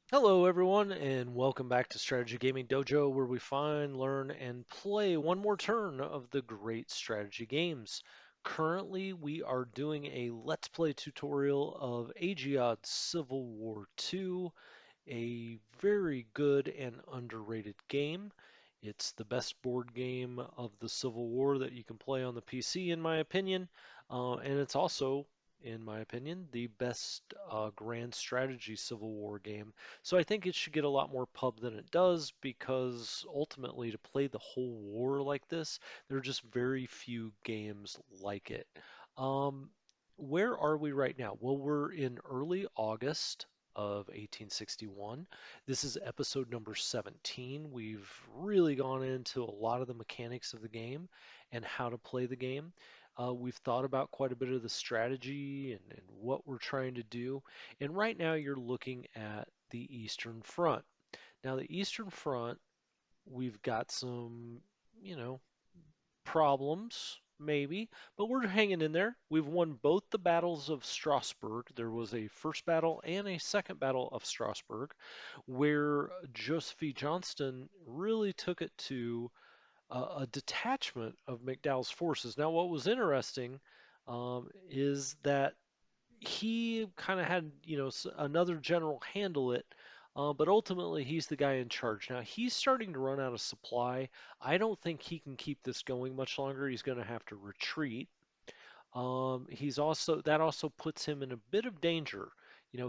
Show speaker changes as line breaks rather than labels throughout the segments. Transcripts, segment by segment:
Hello, everyone, and welcome back to Strategy Gaming Dojo, where we find, learn, and play one more turn of the great strategy games. Currently, we are doing a Let's Play tutorial of AGEOD Civil War II, a very good and underrated game. It's the best board game of the Civil War that you can play on the PC, in my opinion, and it's also, in my opinion, the best grand strategy Civil War game. So I think it should get a lot more pub than it does because ultimately, to play the whole war like this, there are just very few games like it. Um, where are we right now? Well, we're in early August of 1861. This is episode number 17. We've really gone into a lot of the mechanics of the game and how to play the game. We've thought about quite a bit of the strategy and what we're trying to do. And right now you're looking at the Eastern Front. Now, the Eastern Front, we've got some, you know, problems, maybe, but we're hanging in there. We've won both the battles of Strasbourg. There was a first battle and a second battle of Strasbourg, where Joseph E. Johnston really took it to a detachment of McDowell's forces. Now, what was interesting is that he kind of had, another general handle it, but ultimately he's the guy in charge. Now he's starting to run out of supply. I don't think he can keep this going much longer. He's going to have to retreat. He's also that also puts him in a bit of danger.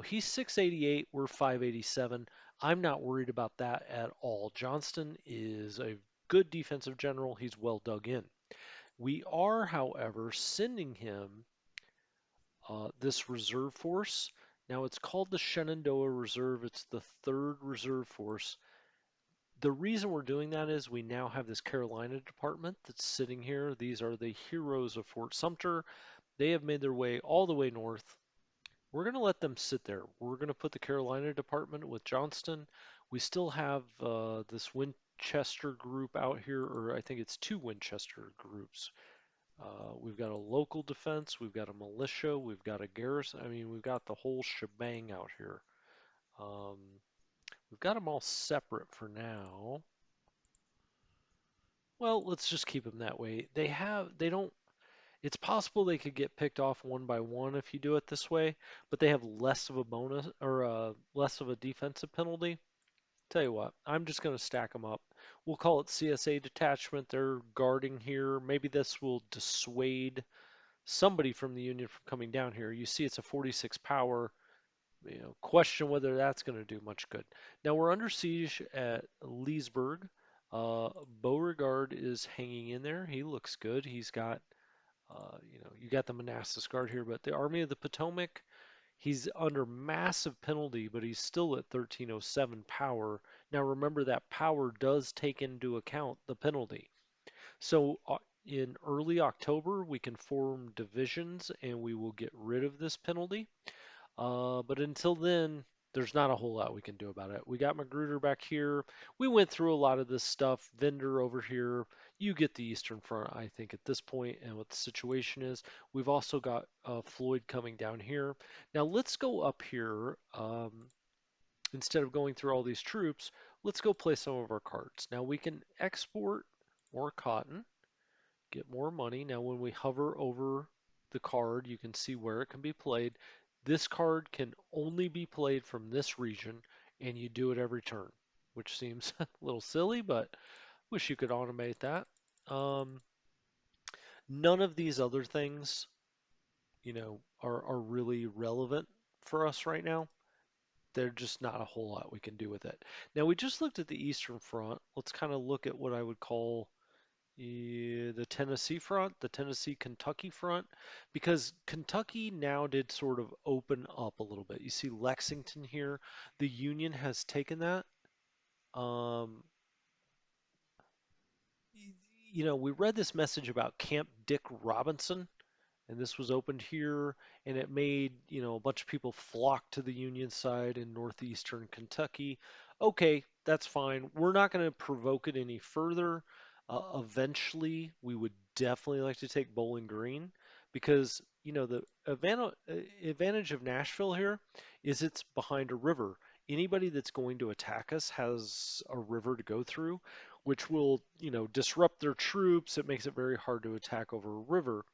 He's 688, we're 587. I'm not worried about that at all. Johnston is a good defensive general. He's well dug in. We are, however, sending him this reserve force. Now it's called the Shenandoah Reserve. It's the third reserve force. The reason we're doing that is we now have this Carolina department that's sitting here. These are the heroes of Fort Sumter. They have made their way all the way north. We're going to let them sit there. We're going to put the Carolina department with Johnston. We still have this Winchester group out here, or I think it's two Winchester groups. We've got a local defense, we've got a militia, we've got a garrison. I mean, we've got the whole shebang out here. Um, we've got them all separate for now. Well, let's just keep them that way. They don't, it's possible they could get picked off one by one if you do it this way, but they have less of a bonus or less of a defensive penalty. Tell you what, I'm just going to stack them up. We'll call it CSA detachment. They're guarding here. Maybe this will dissuade somebody from the Union from coming down here. You see it's a 46 power. Question whether that's going to do much good. Now we're under siege at Leesburg. Beauregard is hanging in there. He looks good. He's got, you got the Manassas Guard here, but the Army of the Potomac, he's under massive penalty, but he's still at 1307 power. Now remember that power does take into account the penalty. So in early October, we can form divisions and we will get rid of this penalty. But until then, there's not a whole lot we can do about it. We got Magruder back here. We went through a lot of this stuff. Vendor over here. You get the Eastern Front, I think, at this point, and what the situation is. We've also got Floyd coming down here. Now let's go up here. Instead of going through all these troops, let's go play some of our cards. Now we can export more cotton, get more money. Now, when we hover over the card, you can see where it can be played. This card can only be played from this region, and you do it every turn, which seems a little silly, but wish you could automate that. Um, None of these other things, are really relevant for us right now. There's just not a whole lot we can do with it. Now, we just looked at the Eastern Front. Let's kind of look at what I would call the Tennessee front, the Tennessee-Kentucky front, because Kentucky now did sort of open up a little bit. You see Lexington here. The Union has taken that. Um, we read this message about Camp Dick Robinson, and this was opened here, and it made, a bunch of people flock to the Union side in northeastern Kentucky. Okay, that's fine. We're not going to provoke it any further. Eventually, we would definitely like to take Bowling Green because, the advantage of Nashville here is it's behind a river. anybody that's going to attack us has a river to go through, which will, disrupt their troops. It makes it very hard to attack over a river.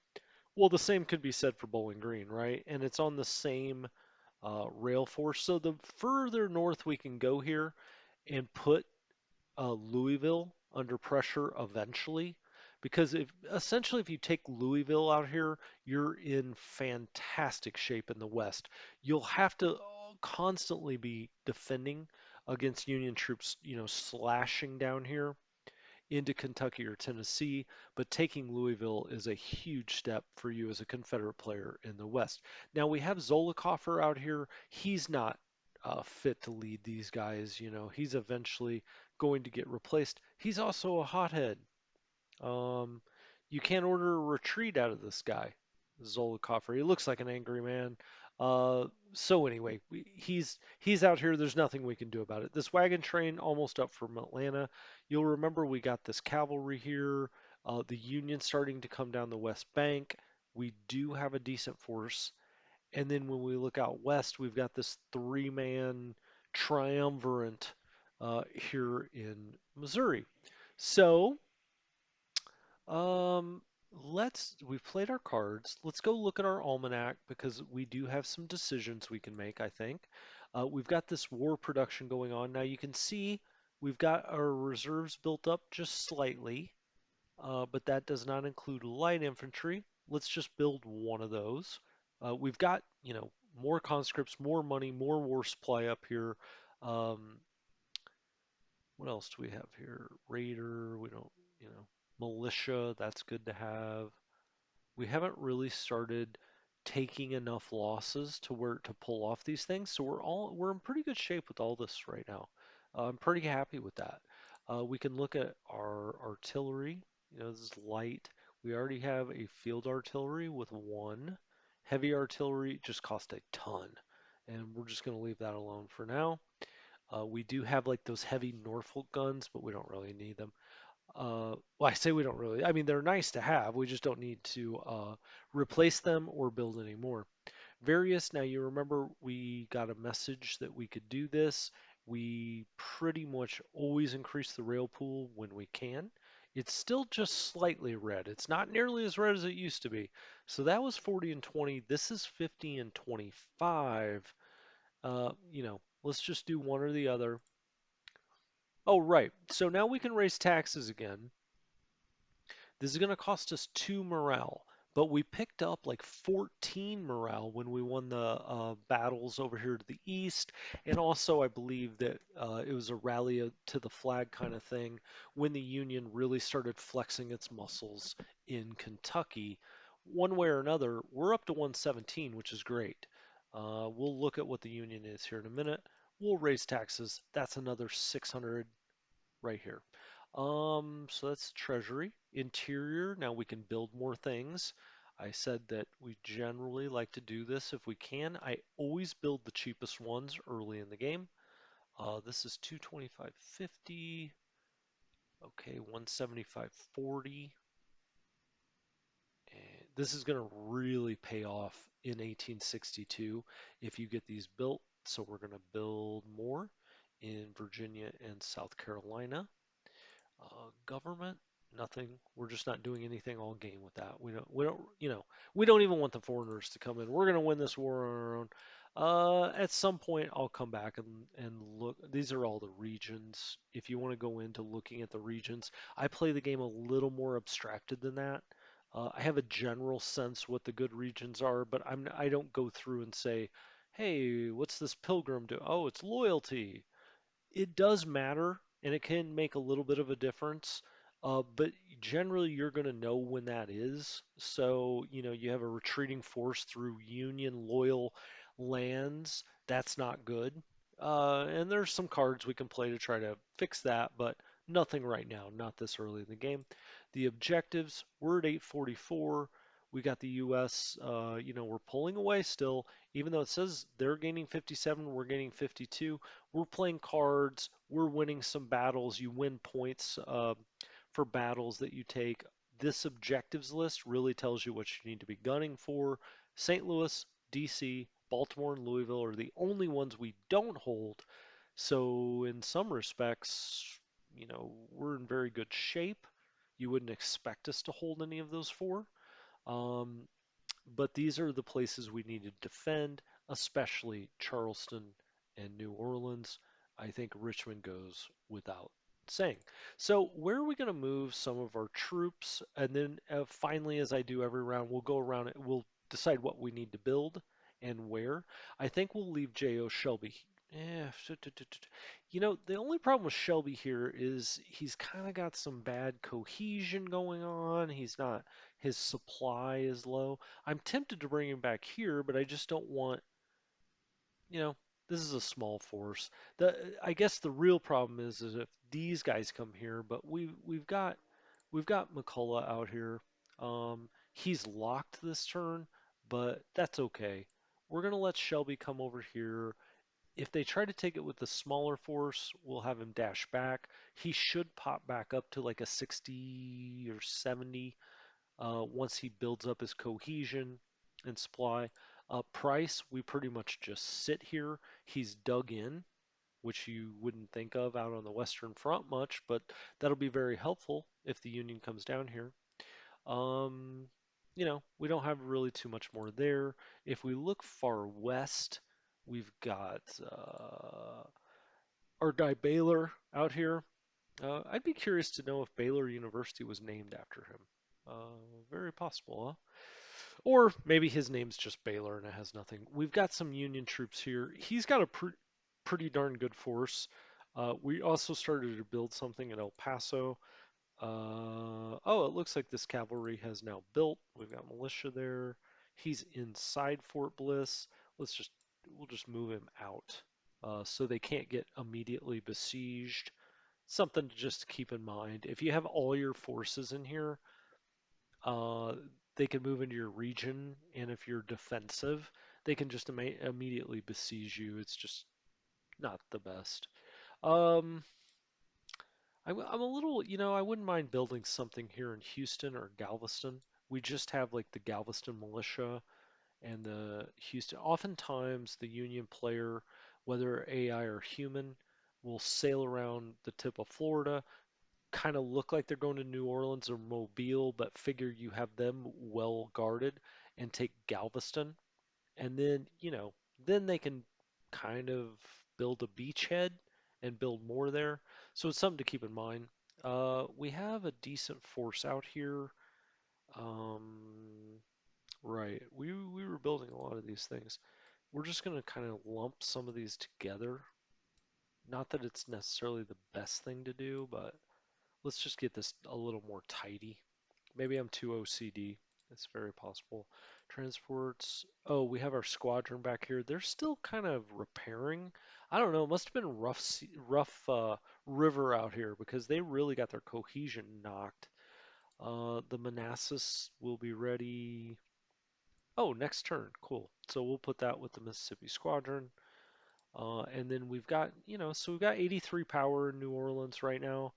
Well, the same could be said for Bowling Green, right? And it's on the same rail force. So the further north we can go here and put Louisville under pressure eventually, because if essentially if you take Louisville out here, you're in fantastic shape in the West. You'll have to constantly be defending against Union troops, slashing down here into Kentucky or Tennessee, but taking Louisville is a huge step for you as a Confederate player in the West. Now we have Zollicoffer out here. He's not fit to lead these guys. He's eventually going to get replaced. He's also a hothead. Um, you can't order a retreat out of this guy, Zollicoffer. He looks like an angry man. So anyway, he's out here. There's nothing we can do about it. This wagon train almost up from Atlanta. You'll remember we got this cavalry here. The Union starting to come down the West Bank. We do have a decent force. And then when we look out west, we've got this three-man triumvirate here in Missouri. So um, we've played our cards. Let's go look at our almanac because we do have some decisions we can make, I think. We've got this war production going on. Now you can see we've got our reserves built up just slightly, but that does not include light infantry. Let's just build one of those. We've got, more conscripts, more money, more war supply up here. Um, what else do we have here? Raider, we don't, you know, militia, that's good to have. We haven't really started taking enough losses to where to pull off these things, so we're in pretty good shape with all this right now. I'm pretty happy with that. We can look at our artillery. This is light. We already have a field artillery with one. Heavy artillery just cost a ton, and we're just going to leave that alone for now. We do have like those heavy Norfolk guns, but we don't really need them. Well, I say we don't really. I mean, they're nice to have. We just don't need to replace them or build any more. Various. Now, you remember we got a message that we could do this. We pretty much always increase the rail pool when we can. It's still just slightly red. It's not nearly as red as it used to be. So that was 40 and 20. This is 50 and 25. Let's just do one or the other. Oh, right. So now we can raise taxes again. This is going to cost us 2 morale, but we picked up like 14 morale when we won the battles over here to the east, and also I believe that it was a rally to the flag kind of thing when the Union really started flexing its muscles in Kentucky. One way or another, we're up to 117, which is great. We'll look at what the Union is here in a minute. We'll raise taxes. That's another 600 right here. So that's Treasury. Interior, now we can build more things. I said that we generally like to do this if we can. I always build the cheapest ones early in the game. This is 225.50. Okay, 175.40. And this is going to really pay off in 1862 if you get these built. So we're going to build more in Virginia and South Carolina. Government, nothing. We're just not doing anything all game with that. We don't even want the foreigners to come in. We're going to win this war on our own. At some point, I'll come back and look. These are all the regions. If you want to go into looking at the regions, I play the game a little more abstracted than that. I have a general sense what the good regions are, but I don't go through and say, hey, what's this pilgrim do? Oh, it's loyalty. It does matter and it can make a little bit of a difference. But generally, you're going to know when that is. So, you have a retreating force through Union loyal lands. That's not good. And there's some cards we can play to try to fix that, but nothing right now, not this early in the game. The objectives, we're at 844. We got the US, we're pulling away still, even though it says they're gaining 57, we're gaining 52. We're playing cards, we're winning some battles. You win points for battles that you take. This objectives list really tells you what you need to be gunning for. St. Louis, DC, Baltimore and Louisville are the only ones we don't hold. So in some respects, we're in very good shape. You wouldn't expect us to hold any of those four. Um, but these are the places we need to defend, especially Charleston and New Orleans. I think Richmond goes without saying. So, where are we going to move some of our troops? And then finally, as I do every round, we'll go around it. We'll decide what we need to build and where. I think we'll leave J.O. Shelby. Yeah, the only problem with Shelby here is he's kind of got some bad cohesion going on. His supply is low. I'm tempted to bring him back here, but I just don't want, you know, this is a small force. I guess the real problem is if these guys come here, but we've got McCullough out here. He's locked this turn, but that's okay. We're gonna let Shelby come over here. If they try to take it with the smaller force, we'll have him dash back. He should pop back up to like a 60 or 70 once he builds up his cohesion and supply. Price, we pretty much just sit here. He's dug in, which you wouldn't think of out on the Western Front much, but that'll be very helpful if the Union comes down here. Um, we don't have really too much more there. If we look far west, we've got our guy Baylor out here. I'd be curious to know if Baylor University was named after him. Very possible, huh? Or maybe his name's just Baylor and it has nothing. We've got some Union troops here. He's got a pretty darn good force. We also started to build something in El Paso. Oh, it looks like this cavalry has now built. We've got militia there. He's inside Fort Bliss. We'll just move him out so they can't get immediately besieged. Something to just keep in mind. If you have all your forces in here, uh, they can move into your region, and if you're defensive, they can just immediately besiege you. It's just not the best. Um, I'm a little, I wouldn't mind building something here in Houston or Galveston. We just have like the Galveston militia and the Houston. Oftentimes, the Union player, whether AI or human, will sail around the tip of Florida, kind of look like they're going to New Orleans or Mobile, but figure you have them well guarded and take Galveston. And then they can kind of build a beachhead and build more there. So it's something to keep in mind. We have a decent force out here. Um, right. We were building a lot of these things. We're just going to kind of lump some of these together. Not that it's necessarily the best thing to do, but let's just get this a little more tidy. Maybe I'm too OCD. It's very possible. Transports. Oh, we have our squadron back here. They're still kind of repairing. I don't know. It must have been rough river out here because they really got their cohesion knocked. The Manassas will be ready. Oh, next turn. Cool. So we'll put that with the Mississippi Squadron. And then so we've got 83 power in New Orleans right now.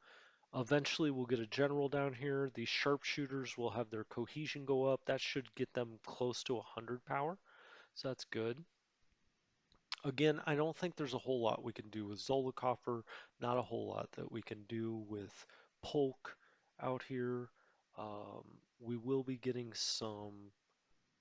Eventually, we'll get a general down here. These sharpshooters will have their cohesion go up. That should get them close to 100 power. So that's good. Again, I don't think there's a whole lot we can do with Zollicoffer. Not a whole lot that we can do with Polk out here. We will be getting some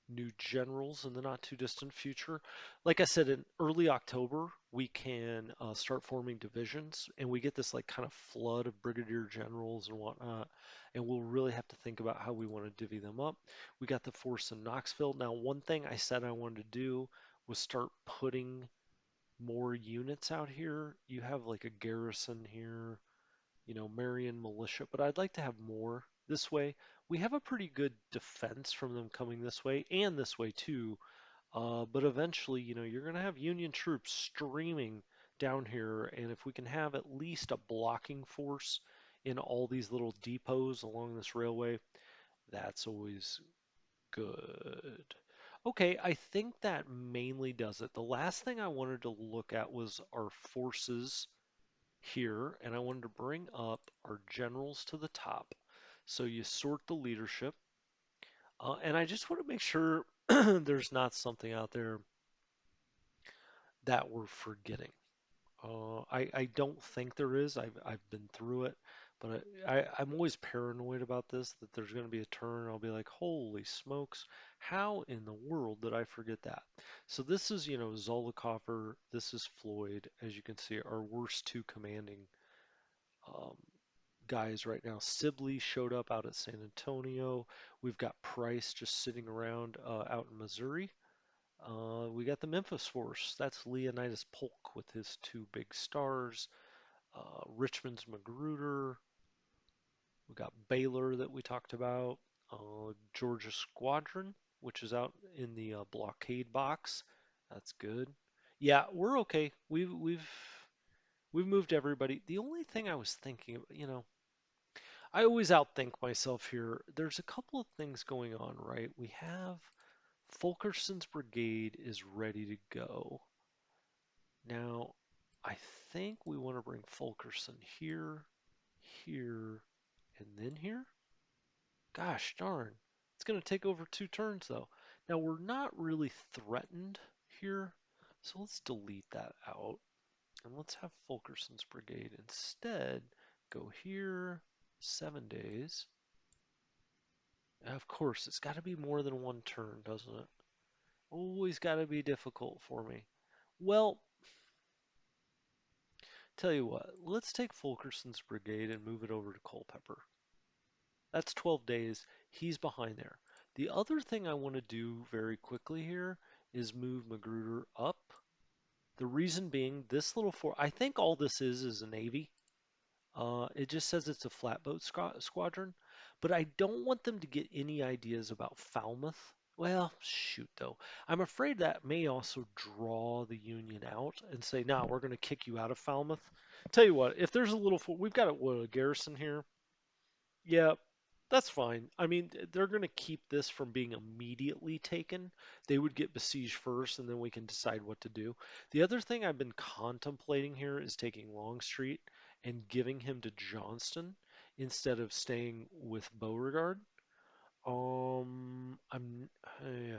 new generals in the not too distant future. Like I said, in early October, we can start forming divisions, and we get this like kind of flood of brigadier generals and whatnot. And we'll really have to think about how we want to divvy them up. We got the force in Knoxville. Now, one thing I said I wanted to do was start putting more units out here. You have like a garrison here, Marion militia, but I'd like to have more this way. We have a pretty good defense from them coming this way and this way too. But eventually, you're going to have Union troops streaming down here, and if we can have at least a blocking force in all these little depots along this railway, that's always good. Okay, I think that mainly does it. The last thing I wanted to look at was our forces here, and I wanted to bring up our generals to the top. So you sort the leadership, and I just want to make sure there's not something out there that we're forgetting? I don't think there is. I've been through it, but I'm always paranoid about this, that there's going to be a turn. I'll be like, holy smokes, how in the world did I forget that? So this is, Zollicoffer, this is Floyd, as you can see, our worst two commanding um, guys right now. Sibley showed up out at San Antonio. We've got Price just sitting around out in Missouri. We got the Memphis Force. That's Leonidas Polk with his two big stars. Richmond's Magruder. We got Baylor that we talked about. Georgia Squadron, which is out in the blockade box. That's good. Yeah, we're okay. We've moved everybody. The only thing I was thinking, I always outthink myself here. There's a couple of things going on, right? We have Fulkerson's brigade is ready to go. Now, I think we want to bring Fulkerson here, here, and then here. Gosh darn. It's going to take over 2 turns, though. Now, we're not really threatened here, so let's delete that out. And let's have Fulkerson's brigade instead go here 7 days. Of course, it's got to be more than 1 turn, doesn't it? Always got to be difficult for me. Well, tell you what, let's take Fulkerson's brigade and move it over to Culpeper. That's 12 days. He's behind there. The other thing I want to do very quickly here is move Magruder up. The reason being, this little I think all this is a Navy. It just says it's a flatboat squadron, but I don't want them to get any ideas about Falmouth. Well, shoot though. I'm afraid that may also draw the Union out and say, "Nah, we're going to kick you out of Falmouth." Tell you what, if there's a little, we've got a garrison here. Yeah, that's fine. I mean, they're going to keep this from being immediately taken. They would get besieged first, and then we can decide what to do. The other thing I've been contemplating here is taking Longstreet and giving him to Johnston instead of staying with Beauregard. Um, I'm uh,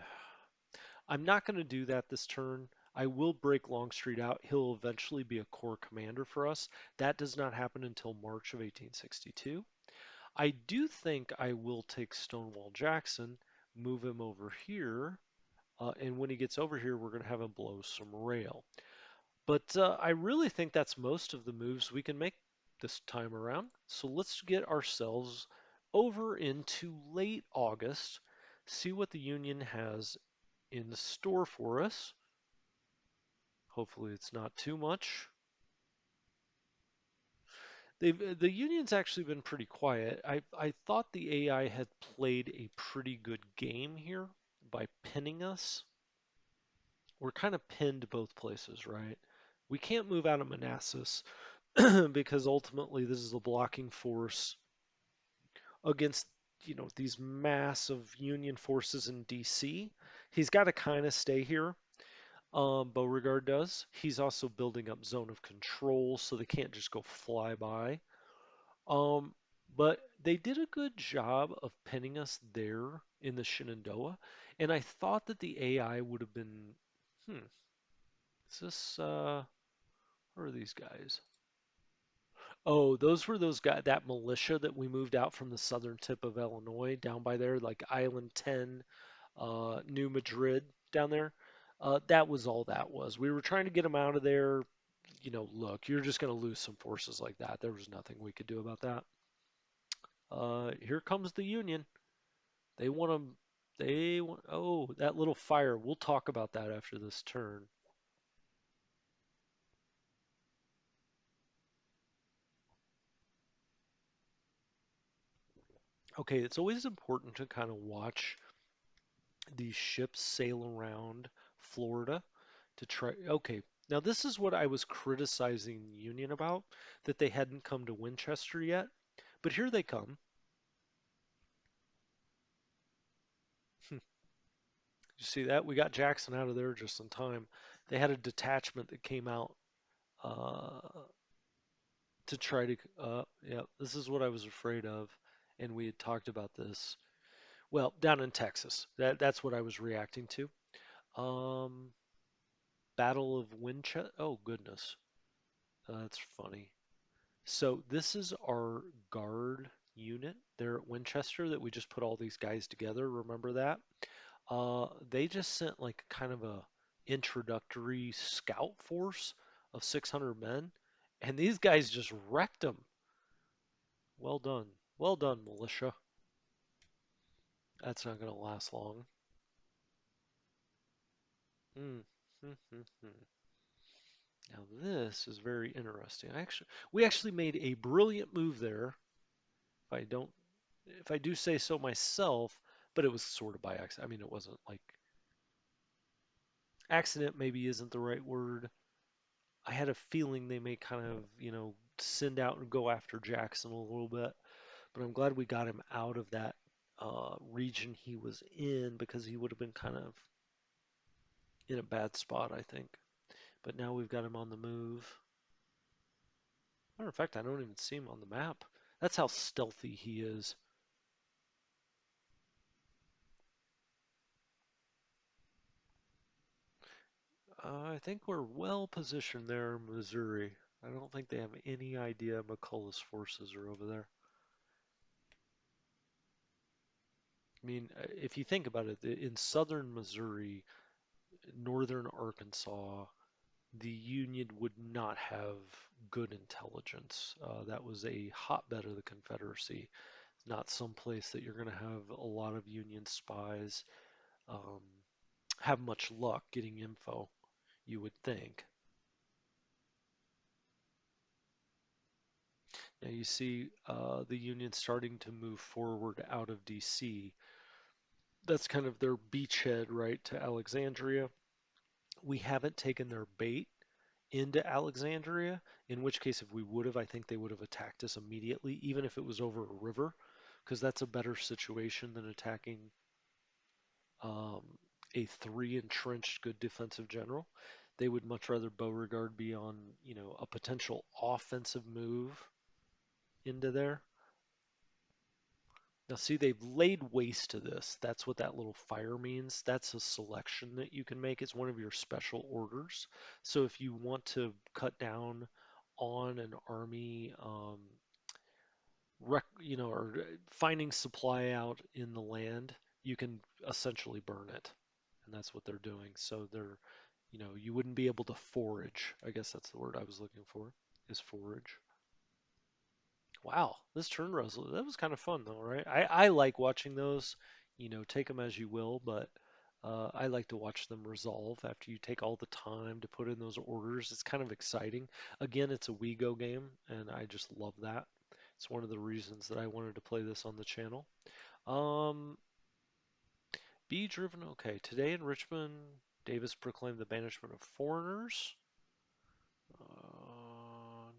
I'm not going to do that this turn. I will break Longstreet out. He'll eventually be a corps commander for us. That does not happen until March of 1862. I do think I will take Stonewall Jackson, move him over here, and when he gets over here, we're going to have him blow some rail. But I really think that's most of the moves we can make this time around. So let's get ourselves over into late August, see what the Union has in store for us. Hopefully, it's not too much. The Union's actually been pretty quiet. I thought the AI had played a pretty good game here by pinning us. We're kind of pinned both places, right? We can't move out of Manassas because ultimately this is a blocking force against, these massive Union forces in DC. He's got to kind of stay here. Beauregard does. He's also building up zone of control, so they can't just go fly by. Um, but they did a good job of pinning us there in the Shenandoah, and I thought that the AI would have been, hmm, is this, who are these guys? Oh, those were those guys, that militia that we moved out from the southern tip of Illinois down by there, like Island 10, New Madrid down there. That was all that was. We were trying to get them out of there. Look, you're just going to lose some forces like that. There was nothing we could do about that. Here comes the Union. They want them. They want. Oh, that little fire. We'll talk about that after this turn. Okay, it's always important to kind of watch these ships sail around Florida to try. Okay, now this is what I was criticizing the Union about, that they hadn't come to Winchester yet. But here they come. You see that? We got Jackson out of there just in time. They had a detachment that came out uh, to try to. Yeah, this is what I was afraid of, and we had talked about this. Well, down in Texas, that's what I was reacting to. Um, Battle of Winchester. Oh, goodness. That's funny. So this is our guard unit there at Winchester that we just put all these guys together. Remember that? They just sent like kind of a introductory scout force of 600 men, and these guys just wrecked them. Well done. Well done, militia. That's not going to last long. Hmm. Hmm, hmm, hmm. Now this is very interesting. We actually made a brilliant move there. If I don't, if I do say so myself, but it was sort of by accident. I mean, it wasn't like accident. Maybe isn't the right word. I had a feeling they may kind of, send out and go after Jackson a little bit, but I'm glad we got him out of that region he was in because he would have been kind of in a bad spot, I think. But now we've got him on the move. Matter of fact, I don't even see him on the map. That's how stealthy he is. I think we're well positioned there in Missouri. I don't think they have any idea McCullough's forces are over there. I mean, if you think about it, in southern Missouri, northern Arkansas, the Union would not have good intelligence. That was a hotbed of the Confederacy, not some place that you're going to have a lot of Union spies um, have much luck getting info, you would think. Now you see the Union starting to move forward out of DC. That's kind of their beachhead, right, to Alexandria. We haven't taken their bait into Alexandria, in which case, if we would have, I think they would have attacked us immediately, even if it was over a river, because that's a better situation than attacking um, a three entrenched good defensive general. They would much rather Beauregard be on, a potential offensive move into there. Now, see, they've laid waste to this. That's what that little fire means. That's a selection that you can make. It's one of your special orders. So if you want to cut down on an army, or finding supply out in the land, you can essentially burn it. And that's what they're doing. So you wouldn't be able to forage. I guess that's the word I was looking for, is forage. Wow, this turn resolution, that was kind of fun though, right? I like watching those, take them as you will, but I like to watch them resolve after you take all the time to put in those orders. It's kind of exciting. Again, it's a WeGo game, and I just love that. It's one of the reasons that I wanted to play this on the channel. Um, Be driven, okay. Today in Richmond, Davis proclaimed the banishment of foreigners. Uh,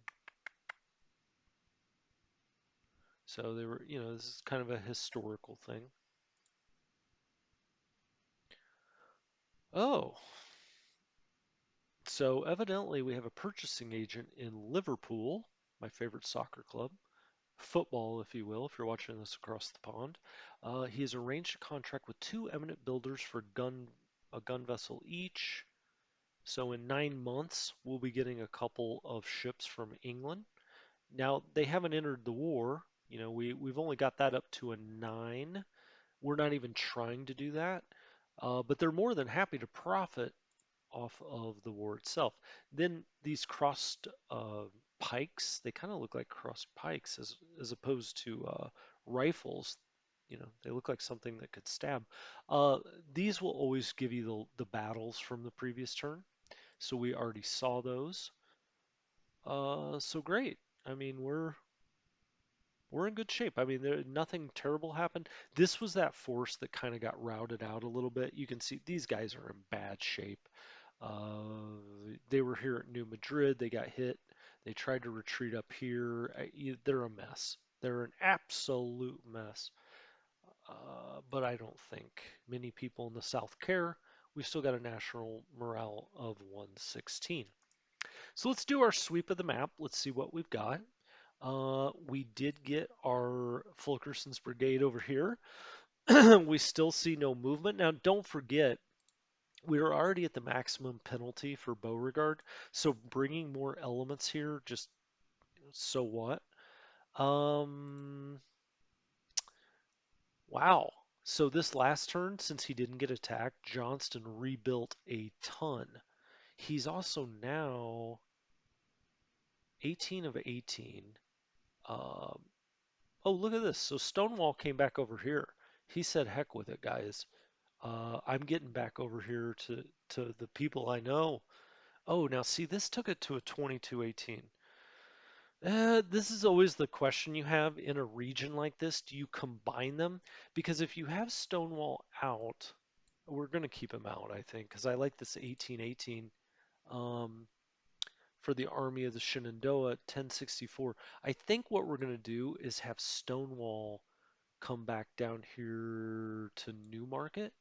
so they were, this is kind of a historical thing. Oh, so evidently we have a purchasing agent in Liverpool, my favorite soccer club, football, if you will, if you're watching this across the pond. He has arranged a contract with two eminent builders for a gun vessel each. So in 9 months, we'll be getting a couple of ships from England. Now they haven't entered the war. We've only got that up to a 9. We're not even trying to do that. But they're more than happy to profit off of the war itself. Then these crossed pikes, they kind of look like crossed pikes as opposed to rifles. They look like something that could stab. Uh, these will always give you the battles from the previous turn. So we already saw those. So great. I mean, we're in good shape. I mean, nothing terrible happened. This was that force that kind of got routed out a little bit. You can see these guys are in bad shape. They were here at New Madrid. They got hit. They tried to retreat up here. They're a mess. They're an absolute mess. But I don't think many people in the South care. We've still got a national morale of 116. So let's do our sweep of the map. Let's see what we've got. We did get our Fulkerson's brigade over here. We still see no movement. Now, don't forget, we're already at the maximum penalty for Beauregard, so bringing more elements here, just so what? Um, wow. So this last turn, since he didn't get attacked, Johnston rebuilt a ton. He's also now 18 of 18. Um, oh, look at this. So Stonewall came back over here. He said, "Heck with it, guys. I'm getting back over here to the people I know." Oh, now see, this took it to a 22-18. This is always the question you have in a region like this. Do you combine them? Because if you have Stonewall out, we're going to keep him out, I think, because I like this 18-18 um, for the Army of the Shenandoah 1064. I think what we're going to do is have Stonewall come back down here to Newmarket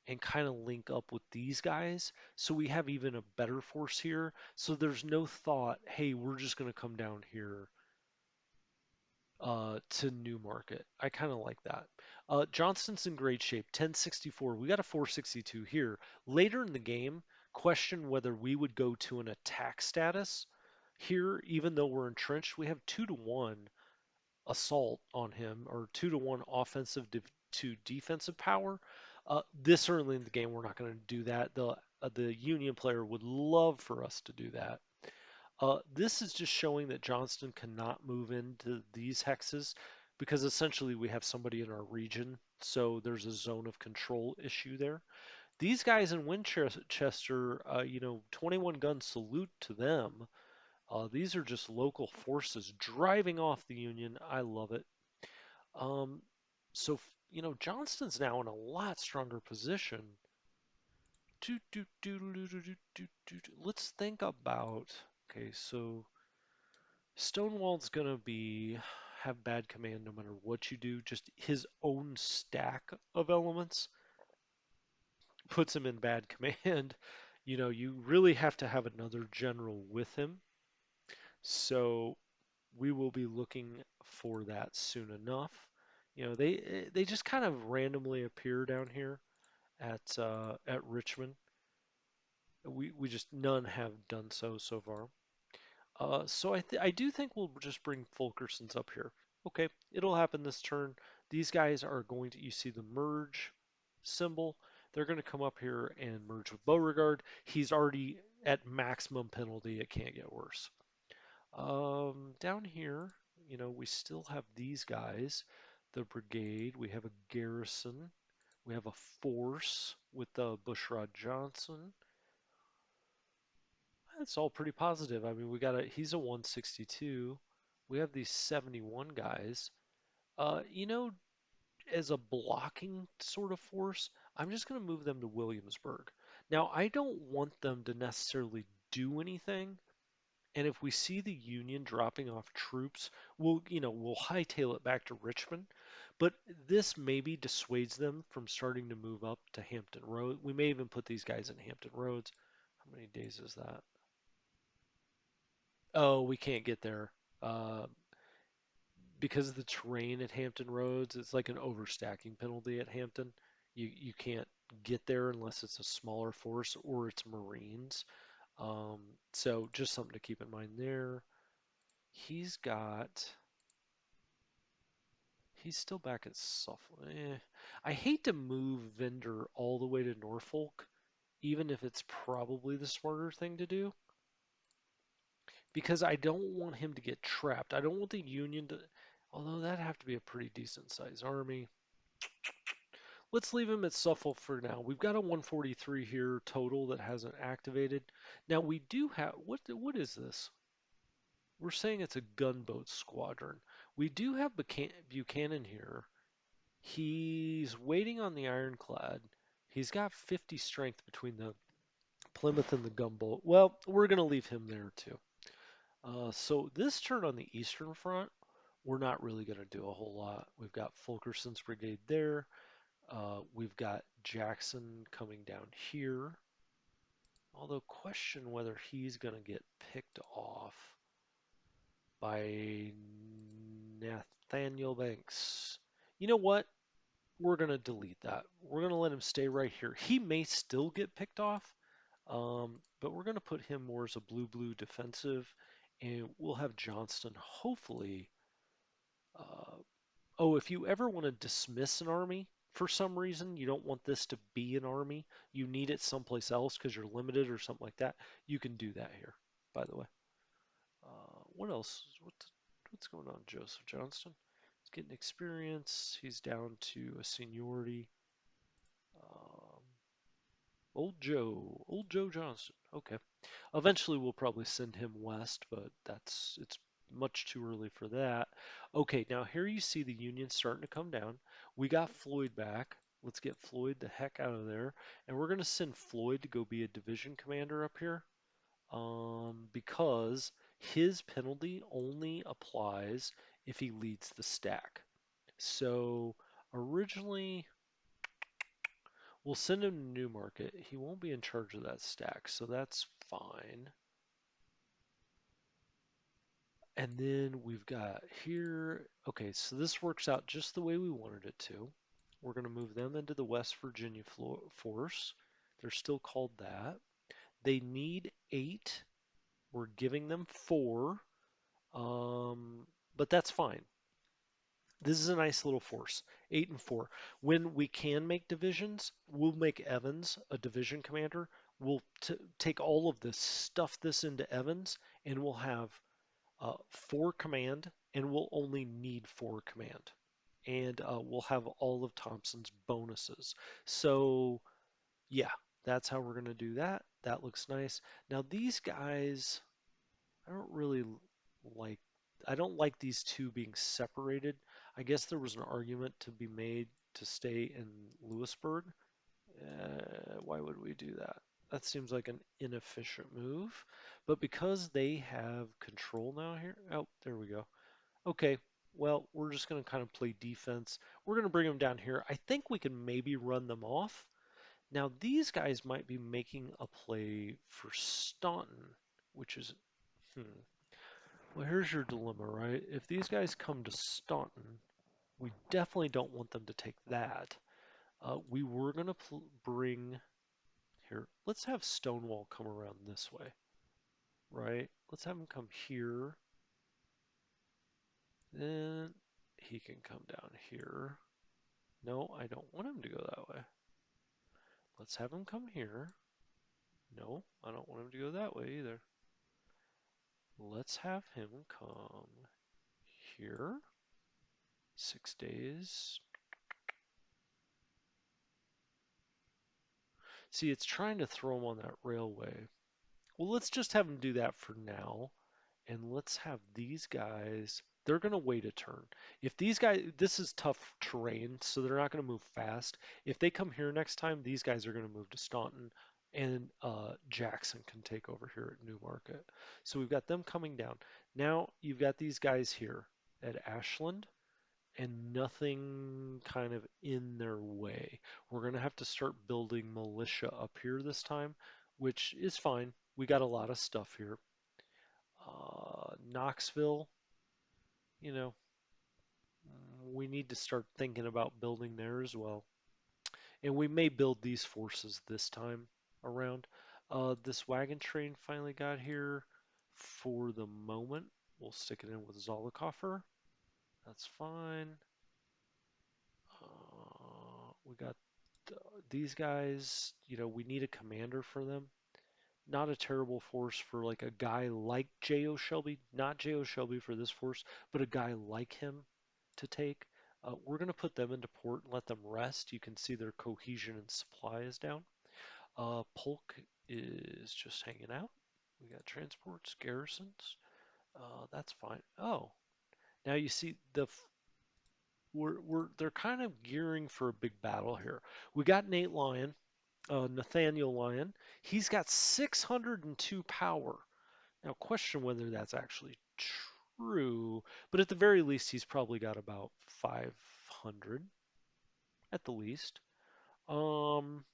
and kind of link up with these guys so we have even a better force here. So there's no thought, hey, we're just going to come down here to Newmarket. I kind of like that. Johnston's in great shape, 1064. We got a 462 here. Later in the game, question whether we would go to an attack status here, even though we're entrenched. We have 2-1 assault on him, or 2-1 offensive to defensive power. This early in the game, we're not going to do that. The Union player would love for us to do that. This is just showing that Johnston cannot move into these hexes because essentially we have somebody in our region, so there's a zone of control issue there. These guys in Winchester, 21 gun salute to them. These are just local forces driving off the Union. I love it. Um, so, Johnston's now in a lot stronger position. Let's think about, okay, so Stonewall's gonna be have bad command no matter what you do. Just his own stack of elements puts him in bad command. You really have to have another general with him. So we will be looking for that soon enough. They just kind of randomly appear down here at Richmond. We just none have done so far. So I do think we'll just bring Fulkerson's up here. Okay, it'll happen this turn. These guys are going to, you see the merge symbol. They're going to come up here and merge with Beauregard. He's already at maximum penalty. It can't get worse. Down here, we still have these guys. The brigade. We have a garrison. We have a force with Bushrod Johnson. It's all pretty positive. I mean, he's a 162. We have these 71 guys. Uh, you know, as a blocking sort of force, I'm just going to move them to Williamsburg. Now, I don't want them to necessarily do anything. And if we see the Union dropping off troops, we'll hightail it back to Richmond. But this maybe dissuades them from starting to move up to Hampton Road. We may even put these guys in Hampton Roads. How many days is that? Oh, we can't get there. Uh, because of the terrain at Hampton Roads, it's like an overstacking penalty at Hampton. You can't get there unless it's a smaller force or it's Marines. Um, so just something to keep in mind there. He's got he's still back at Suffolk. I hate to move Vendor all the way to Norfolk, even if it's probably the smarter thing to do, because I don't want him to get trapped. I don't want the Union to, although that'd have to be a pretty decent sized army. Let's leave him at Suffolk for now. We've got a 143 here total that hasn't activated. Now we do have, what is this? We're saying it's a gunboat squadron. We do have Buchanan here. He's waiting on the ironclad. He's got 50 strength between the Plymouth and the gunboat. Well, we're going to leave him there too. So this turn on the Eastern Front, we're not really going to do a whole lot. We've got Fulkerson's brigade there. We've got Jackson coming down here. Although question whether he's going to get picked off by Nathaniel Banks. You know what? we're going to delete that. We're going to let him stay right here. He may still get picked off, but we're going to put him more as a blue-blue defensive, and we'll have Johnston hopefully. Uh, oh, if you ever want to dismiss an army for some reason, you don't want this to be an army, you need it someplace else because you're limited or something like that, you can do that here, by the way. What else? What's going on, Joseph Johnston? He's getting experience. He's down to a seniority. Um, Old Joe Johnston. Okay. Eventually, we'll probably send him west, but it's much too early for that. Okay, now here you see the Union starting to come down. We got Floyd back. Let's get Floyd the heck out of there, and we're gonna send Floyd to go be a division commander up here, because his penalty only applies if he leads the stack. So originally, we'll send him to Newmarket. He won't be in charge of that stack, so that's fine. And then we've got here, okay, so this works out just the way we wanted it to. We're going to move them into the West Virginia force. They're still called that. They need 8. We're giving them 4, but that's fine. This is a nice little force, 8 and 4. When we can make divisions, we'll make Evans a division commander. We'll take all of this, stuff this into Evans, and we'll have 4 command, and we'll only need 4 command. And we'll have all of Thompson's bonuses. So, yeah, that's how we're going to do that. That looks nice. Now, these guys, I don't really like, I don't like these two being separated. I guess there was an argument to be made to stay in Lewisburg. Why would we do that? That seems like an inefficient move. But because they have control now here, oh, there we go. Okay, well, we're just going to kind of play defense. We're going to bring them down here. I think we can maybe run them off. Now, these guys might be making a play for Staunton, which is, well, here's your dilemma, right? If these guys come to Staunton, we definitely don't want them to take that. We were going to bring here, let's have Stonewall come around this way, right? Let's have him come here. Then he can come down here. No, I don't want him to go that way. Let's have him come here. No, I don't want him to go that way either. Let's have him come here. 6 days. See, it's trying to throw him on that railway. Well, let's just have him do that for now. And let's have these guys, they're going to wait a turn. If these guys, this is tough terrain, so they're not going to move fast. If they come here next time, these guys are going to move to Staunton, and Jackson can take over here at Newmarket. So we've got them coming down. Now you've got these guys here at Ashland, and nothing kind of in their way. We're going to have to start building militia up here this time, which is fine. We got a lot of stuff here. Knoxville, you know, we need to start thinking about building there as well. And we may build these forces this time around. This wagon train finally got here. For the moment, we'll stick it in with Zollicoffer. That's fine. We got these guys, we need a commander for them. Not a terrible force for like a guy like J.O. Shelby, not J.O. Shelby for this force, but a guy like him to take. We're going to put them into port and let them rest. You can see their cohesion and supply is down. Polk is just hanging out. We got transports, garrisons. That's fine. Oh, now you see they're kind of gearing for a big battle here. We got Nathaniel Lyon. He's got 602 power. Now, question whether that's actually true, but at the very least, he's probably got about 500 at the least. Um,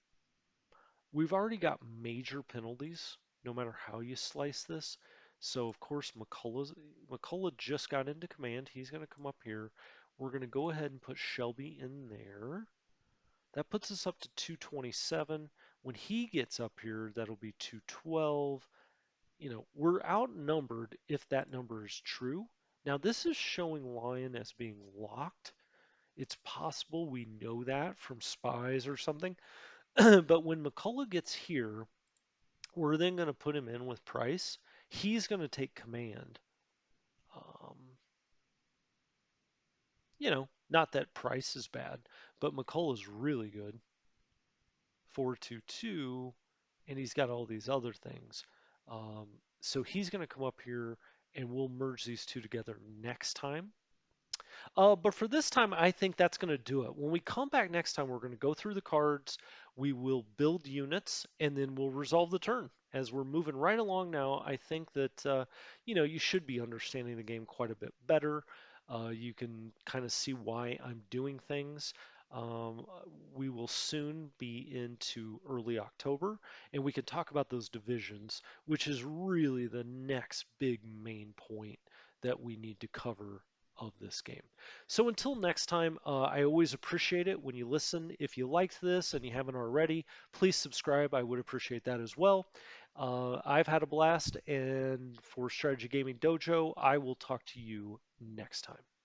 we've already got major penalties, no matter how you slice this. So, of course, McCullough just got into command. He's going to come up here. We're going to go ahead and put Shelby in there. That puts us up to 227. When he gets up here, that'll be 212. We're outnumbered if that number is true. Now, this is showing lion as being locked. It's possible we know that from spies or something. But when McCullough gets here, we're then going to put him in with Price. He's going to take command. Um, not that Price is bad, but McCullough's really good. 422, and he's got all these other things. Um, so he's going to come up here, and we'll merge these two together next time. But for this time, I think that's going to do it. When we come back next time, we're going to go through the cards, we will build units, and then we'll resolve the turn. As we're moving right along now, I think that you should be understanding the game quite a bit better. You can kind of see why I'm doing things. Um, we will soon be into early October, and we can talk about those divisions, which is really the next big main point that we need to cover of this game. So until next time, I always appreciate it when you listen. If you liked this and you haven't already, please subscribe. I would appreciate that as well. I've had a blast, and for Strategy Gaming Dojo, I will talk to you next time.